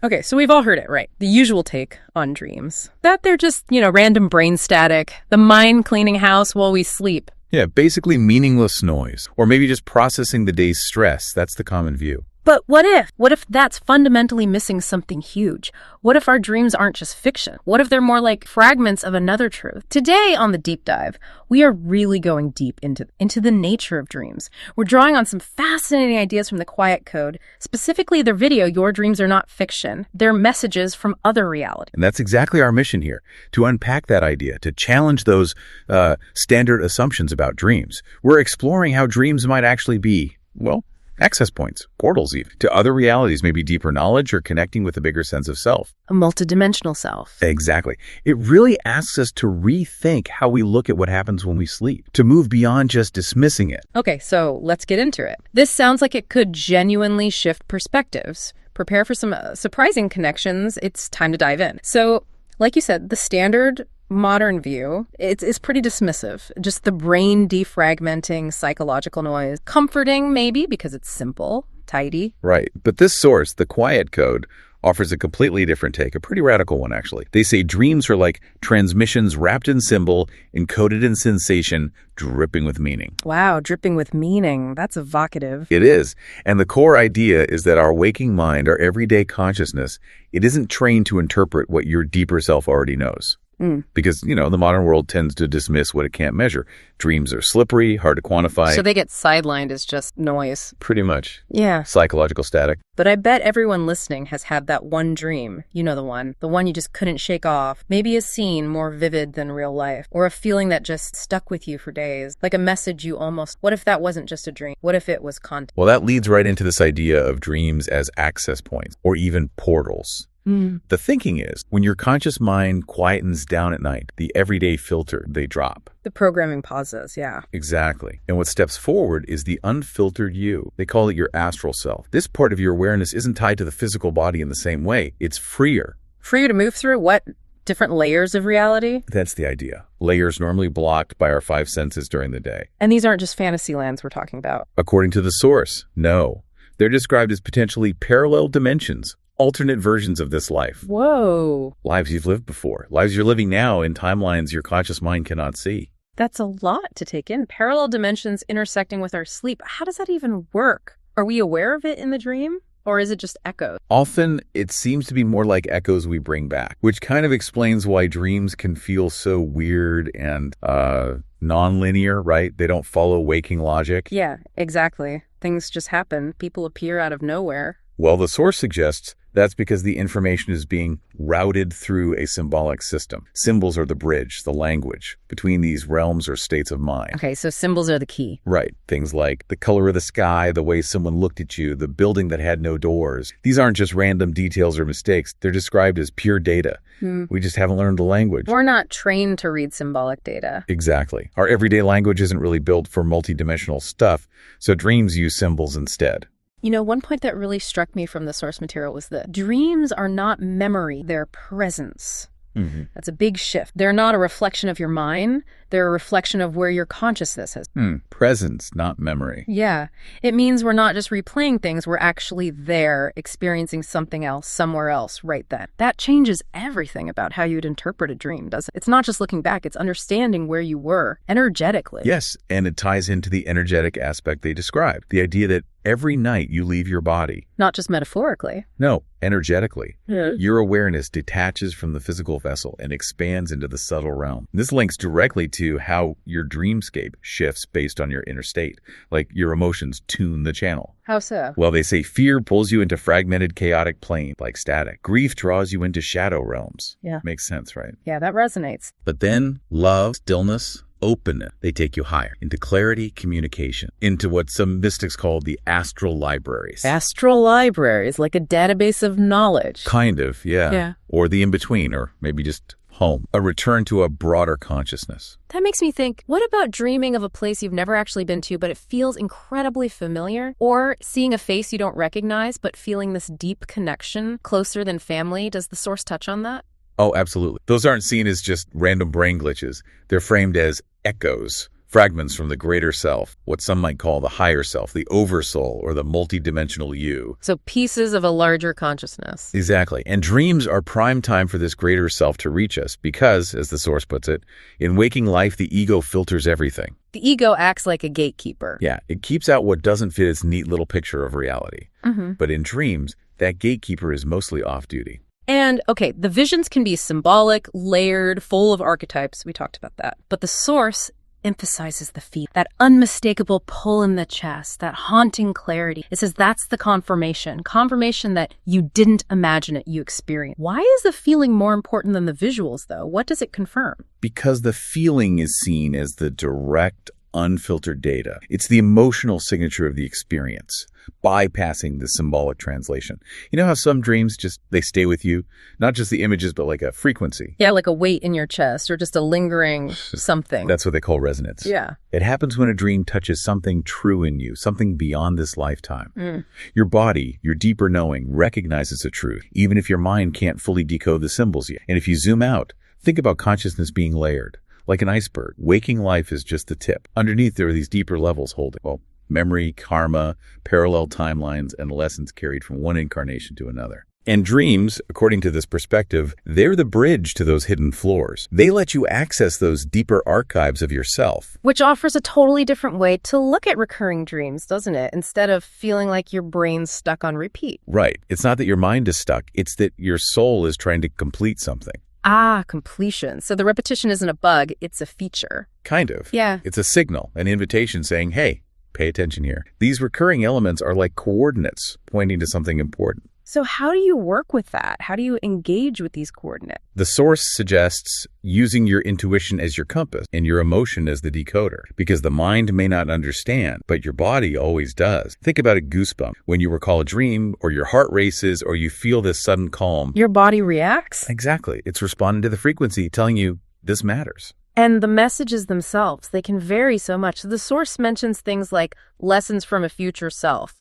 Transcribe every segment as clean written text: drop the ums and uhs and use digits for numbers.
Okay, so we've all heard it, right? The usual take on dreams. That they're just, random brain static, the mind cleaning house while we sleep. Yeah, basically meaningless noise. Or maybe just processing the day's stress. That's the common view. But what if? What if that's fundamentally missing something huge? What if our dreams aren't just fiction? What if they're more like fragments of another truth? Today on the Deep Dive, we are really going deep into the nature of dreams. We're drawing on some fascinating ideas from the Quiet Code, specifically their video, Your Dreams Are Not Fiction. They're messages from other realities. And that's exactly our mission here, to unpack that idea, to challenge those standard assumptions about dreams. We're exploring how dreams might actually be, access points, portals even, to other realities, maybe deeper knowledge or connecting with a bigger sense of self. A multidimensional self. Exactly. It really asks us to rethink how we look at what happens when we sleep, to move beyond just dismissing it. Okay, so let's get into it. This sounds like it could genuinely shift perspectives. Prepare for some surprising connections. It's time to dive in. So, like you said, the standard modern view, it's pretty dismissive. Just the brain defragmenting psychological noise. Comforting, maybe, because it's simple, tidy. Right. But this source, the Quiet Code, offers a completely different take, a pretty radical one, actually. They say dreams are like transmissions wrapped in symbol, encoded in sensation, dripping with meaning. Wow, dripping with meaning. That's evocative. It is. And the core idea is that our waking mind, our everyday consciousness, it isn't trained to interpret what your deeper self already knows. Because, the modern world tends to dismiss what it can't measure. Dreams are slippery, hard to quantify. So they get sidelined as just noise. Pretty much. Yeah. Psychological static. But I bet everyone listening has had that one dream. You know the one you just couldn't shake off. Maybe a scene more vivid than real life. Or a feeling that just stuck with you for days. Like a message you almost... What if that wasn't just a dream? What if it was content? Well, that leads right into this idea of dreams as access points, or even portals. The thinking is, when your conscious mind quietens down at night, the everyday filter, they drop. The programming pauses, yeah. Exactly. And what steps forward is the unfiltered you. They call it your astral self. This part of your awareness isn't tied to the physical body in the same way. It's freer. Freer to move through what? Different layers of reality? That's the idea. Layers normally blocked by our five senses during the day. And these aren't just fantasy lands we're talking about. According to the source, no. They're described as potentially parallel dimensions. Alternate versions of this life. Whoa. Lives you've lived before. Lives you're living now in timelines your conscious mind cannot see. That's a lot to take in. Parallel dimensions intersecting with our sleep. How does that even work? Are we aware of it in the dream? Or is it just echoes? Often, it seems to be more like echoes we bring back, which kind of explains why dreams can feel so weird and non-linear, right? They don't follow waking logic. Yeah, exactly. Things just happen. People appear out of nowhere. Well, the source suggests that's because the information is being routed through a symbolic system. Symbols are the bridge, the language between these realms or states of mind. Okay, so symbols are the key. Right. Things like the color of the sky, the way someone looked at you, the building that had no doors. These aren't just random details or mistakes. They're described as pure data. We just haven't learned the language. We're not trained to read symbolic data. Exactly. Our everyday language isn't really built for multidimensional stuff, so dreams use symbols instead. One point that really struck me from the source material was that dreams are not memory, they're presence. That's a big shift. They're not a reflection of your mind. They're a reflection of where your consciousness is. Presence, not memory. Yeah. It means we're not just replaying things. We're actually there, experiencing something else, somewhere else, right then. That changes everything about how you'd interpret a dream, doesn't it? It's not just looking back. It's understanding where you were energetically. Yes, and it ties into the energetic aspect they described. The idea that every night you leave your body. Not just metaphorically. No, energetically. Yeah. Your awareness detaches from the physical vessel and expands into the subtle realm. This links directly to how your dreamscape shifts based on your inner state. Like your emotions tune the channel. How so? Well, they say fear pulls you into fragmented, chaotic plane, like static. Grief draws you into shadow realms. Yeah. Makes sense, right? Yeah, that resonates. But then love, stillness, openness, they take you higher, into clarity, communication, into what some mystics call the astral libraries. Astral libraries, like a database of knowledge. Kind of, yeah. Yeah. Or the in-between, or maybe just home. A return to a broader consciousness. That makes me think, what about dreaming of a place you've never actually been to, but it feels incredibly familiar? Or seeing a face you don't recognize, but feeling this deep connection, closer than family? Does the source touch on that? Oh, absolutely. Those aren't seen as just random brain glitches. They're framed as echoes fragments from the greater self, what some might call the higher self, the oversoul, or the multidimensional you. So pieces of a larger consciousness. Exactly. And dreams are prime time for this greater self to reach us because, as the source puts it, in waking life, the ego filters everything. The ego acts like a gatekeeper. Yeah, it keeps out what doesn't fit its neat little picture of reality. But in dreams, that gatekeeper is mostly off duty. And, okay, the visions can be symbolic, layered, full of archetypes. We talked about that. But the source emphasizes the feel, that unmistakable pull in the chest, that haunting clarity. It says that's the confirmation that you didn't imagine it, you experienced. Why is the feeling more important than the visuals, though? What does it confirm? Because the feeling is seen as the direct, unfiltered data. It's the emotional signature of the experience, bypassing the symbolic translation. You know how some dreams they stay with you? Not just the images, but like a frequency. Yeah, like a weight in your chest or just a lingering something. That's what they call resonance. Yeah. It happens when a dream touches something true in you, something beyond this lifetime. Your body, your deeper knowing, recognizes the truth, even if your mind can't fully decode the symbols yet. And if you zoom out, think about consciousness being layered. Like an iceberg, waking life is just the tip. Underneath, there are these deeper levels holding, memory, karma, parallel timelines, and lessons carried from one incarnation to another. And dreams, according to this perspective, they're the bridge to those hidden floors. They let you access those deeper archives of yourself. Which offers a totally different way to look at recurring dreams, doesn't it? Instead of feeling like your brain's stuck on repeat. Right. It's not that your mind is stuck. It's that your soul is trying to complete something. Ah, completion. So the repetition isn't a bug, it's a feature. Kind of. Yeah. It's a signal, an invitation saying, hey, pay attention here. These recurring elements are like coordinates pointing to something important. So how do you work with that? How do you engage with these coordinates? The source suggests using your intuition as your compass and your emotion as the decoder, because the mind may not understand, but your body always does. Think about a goosebump. When you recall a dream, or your heart races, or you feel this sudden calm. Your body reacts? Exactly. It's responding to the frequency, telling you this matters. And the messages themselves, they can vary so much. So the source mentions things like lessons from a future self.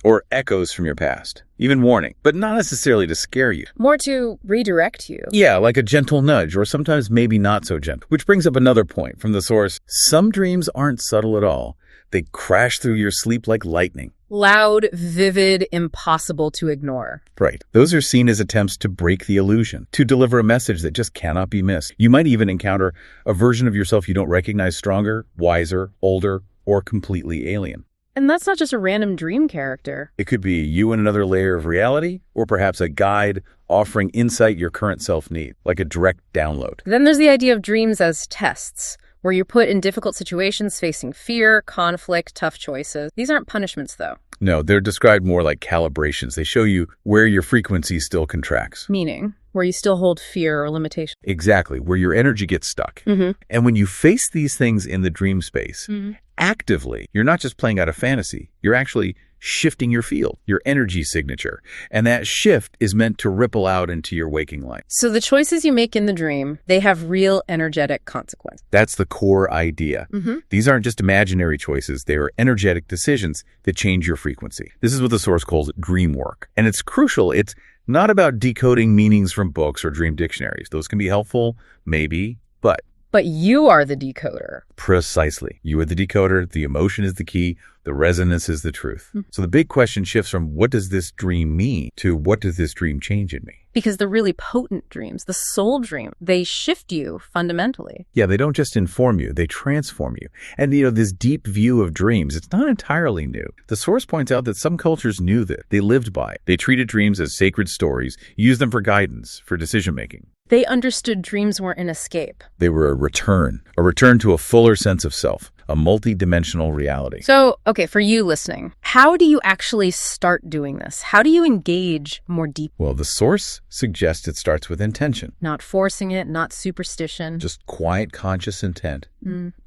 Or echoes from your past. Even warning, but not necessarily to scare you. More to redirect you. Yeah, like a gentle nudge, or sometimes maybe not so gentle. Which brings up another point from the source. Some dreams aren't subtle at all. They crash through your sleep like lightning. Loud, vivid, impossible to ignore. Right. Those are seen as attempts to break the illusion, to deliver a message that just cannot be missed. You might even encounter a version of yourself you don't recognize, stronger, wiser, older, or completely alien. And that's not just a random dream character. It could be you in another layer of reality, or perhaps a guide offering insight your current self needs, like a direct download. Then there's the idea of dreams as tests, where you're put in difficult situations facing fear, conflict, tough choices. These aren't punishments, though. No, they're described more like calibrations. They show you where your frequency still contracts. Meaning, where you still hold fear or limitation. Exactly, where your energy gets stuck. And when you face these things in the dream space, actively, you're not just playing out a fantasy, you're actually shifting your field, your energy signature. And that shift is meant to ripple out into your waking life. So the choices you make in the dream, they have real energetic consequence. That's the core idea. These aren't just imaginary choices. They are energetic decisions that change your frequency. This is what the source calls dream work. And it's crucial. It's not about decoding meanings from books or dream dictionaries. Those can be helpful, maybe, but you are the decoder. Precisely. You are the decoder. The emotion is the key. The resonance is the truth. So the big question shifts from what does this dream mean to what does this dream change in me? Because the really potent dreams, the soul dream, they shift you fundamentally. Yeah, they don't just inform you, they transform you. And this deep view of dreams, it's not entirely new. The source points out that some cultures knew that. They lived by it. They treated dreams as sacred stories, used them for guidance, for decision making. They understood dreams weren't an escape. They were a return to a fuller sense of self, a multi-dimensional reality. So, okay, for you listening, how do you actually start doing this? How do you engage more deeply? Well, the source suggests it starts with intention. Not forcing it, not superstition. Just quiet, conscious intent.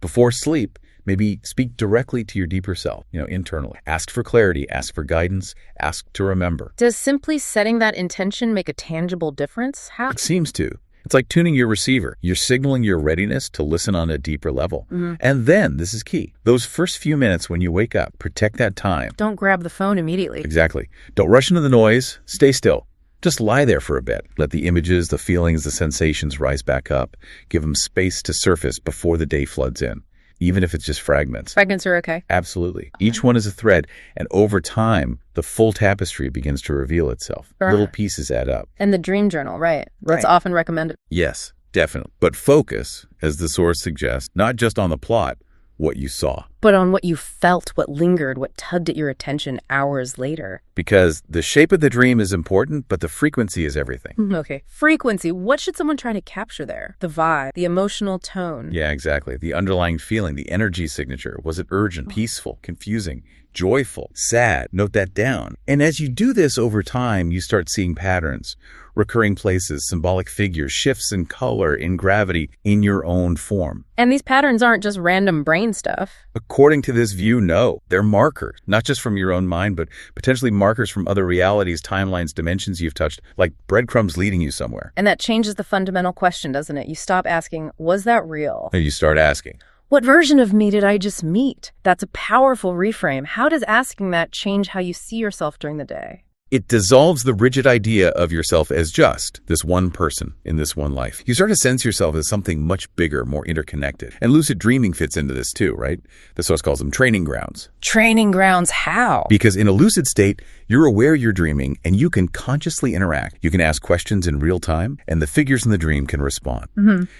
Before sleep, maybe speak directly to your deeper self, internally. Ask for clarity, ask for guidance, ask to remember. Does simply setting that intention make a tangible difference? How? It seems to. It's like tuning your receiver. You're signaling your readiness to listen on a deeper level. And then, this is key, those first few minutes when you wake up, protect that time. Don't grab the phone immediately. Exactly. Don't rush into the noise. Stay still. Just lie there for a bit. Let the images, the feelings, the sensations rise back up. Give them space to surface before the day floods in. even if it's just fragments. Fragments are okay. Absolutely. Each one is a thread, and over time, the full tapestry begins to reveal itself. Little pieces add up. And the dream journal, right? That's often recommended. Yes, definitely. But focus, as the source suggests, not just on the plot, what you saw. But on what you felt, what lingered, what tugged at your attention hours later. Because the shape of the dream is important, but the frequency is everything. Okay. Frequency. What should someone try to capture there? The vibe, the emotional tone. Yeah, exactly. The underlying feeling, the energy signature. Was it urgent, peaceful, confusing, joyful, sad? Note that down. And as you do this over time, you start seeing patterns, recurring places, symbolic figures, shifts in color, in gravity, in your own form. And these patterns aren't just random brain stuff. According to this view, no. They're markers, not just from your own mind, but potentially markers from other realities, timelines, dimensions you've touched, like breadcrumbs leading you somewhere. And that changes the fundamental question, doesn't it? You stop asking, was that real? And you start asking, what version of me did I just meet? That's a powerful reframe. How does asking that change how you see yourself during the day? It dissolves the rigid idea of yourself as just this one person in this one life. You start to sense yourself as something much bigger, more interconnected. And lucid dreaming fits into this too, right? The source calls them training grounds. Training grounds, how? Because in a lucid state, you're aware you're dreaming and you can consciously interact. You can ask questions in real time and the figures in the dream can respond.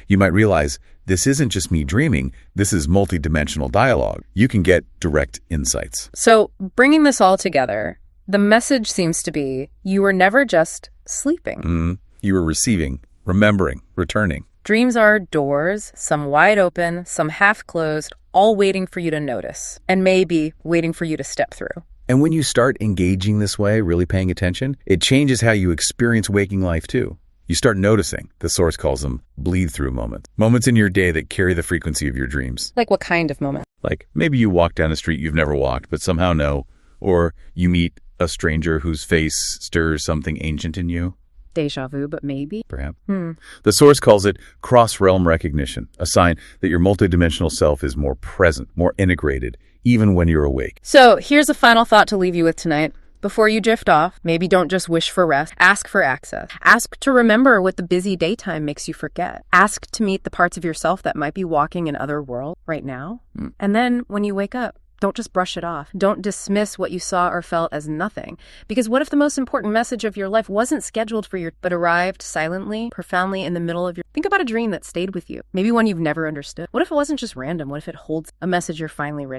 You might realize this isn't just me dreaming. This is multidimensional dialogue. You can get direct insights. So bringing this all together, the message seems to be you were never just sleeping. You were receiving, remembering, returning. Dreams are doors, some wide open, some half closed, all waiting for you to notice, and maybe waiting for you to step through. And when you start engaging this way, really paying attention, it changes how you experience waking life too. You start noticing, the source calls them bleed-through moments. Moments in your day that carry the frequency of your dreams. Like what kind of moment? Like maybe you walk down a street you've never walked, but somehow know. Or you meet a stranger whose face stirs something ancient in you. Deja vu, but maybe. Perhaps. The source calls it cross-realm recognition, a sign that your multidimensional self is more present, more integrated, even when you're awake. So here's a final thought to leave you with tonight. Before you drift off, maybe don't just wish for rest. Ask for access. Ask to remember what the busy daytime makes you forget. Ask to meet the parts of yourself that might be walking in other worlds right now. And then when you wake up, don't just brush it off. Don't dismiss what you saw or felt as nothing. Because what if the most important message of your life wasn't scheduled for you, but arrived silently, profoundly in the middle of your... Think about a dream that stayed with you. Maybe one you've never understood. What if it wasn't just random? What if it holds a message you're finally ready?